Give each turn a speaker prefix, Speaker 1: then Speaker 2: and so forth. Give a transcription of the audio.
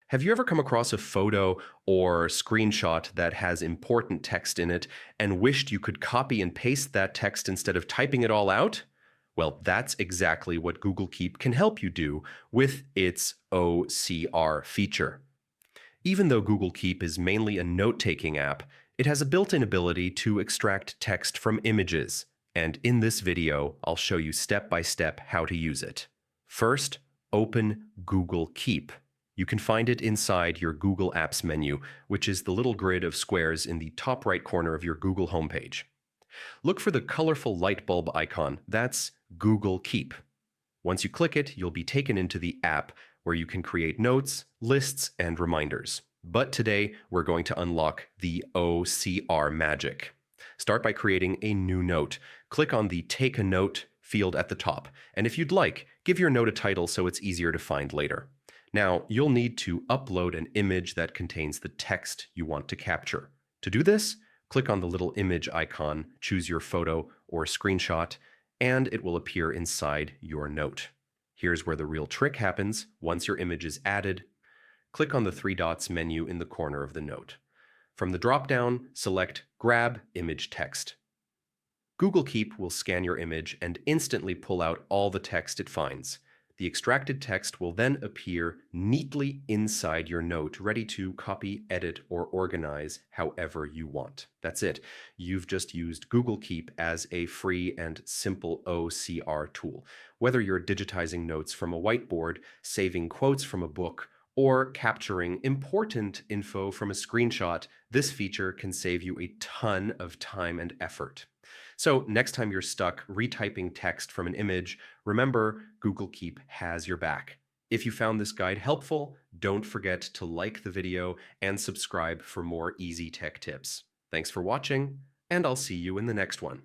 Speaker 1: Have you ever come across a photo or screenshot that has important text in it and wished you could copy and paste that text instead of typing it all out? Well, that's exactly what Google Keep can help you do with its OCR feature. Even though Google Keep is mainly a note-taking app, it has a built-in ability to extract text from images, and in this video, I'll show you step-by-step how to use it. First, open Google Keep. You can find it inside your Google Apps menu, which is the little grid of squares in the top right corner of your Google homepage. Look for the colorful light bulb icon. That's Google Keep. Once you click it, you'll be taken into the app where you can create notes, lists, and reminders. But today, we're going to unlock the OCR magic. Start by creating a new note. Click on the Take a Note field at the top, and if you'd like, give your note a title so it's easier to find later. Now, you'll need to upload an image that contains the text you want to capture. To do this, click on the little image icon, choose your photo or screenshot, and it will appear inside your note. Here's where the real trick happens. Once your image is added, click on the three dots menu in the corner of the note. From the drop-down, select Grab Image Text. Google Keep will scan your image and instantly pull out all the text it finds. The extracted text will then appear neatly inside your note, ready to copy, edit, or organize however you want. That's it. You've just used Google Keep as a free and simple OCR tool. Whether you're digitizing notes from a whiteboard, saving quotes from a book, or capturing important info from a screenshot, this feature can save you a ton of time and effort. So next time you're stuck retyping text from an image, remember Google Keep has your back. If you found this guide helpful, don't forget to like the video and subscribe for more easy tech tips. Thanks for watching, and I'll see you in the next one.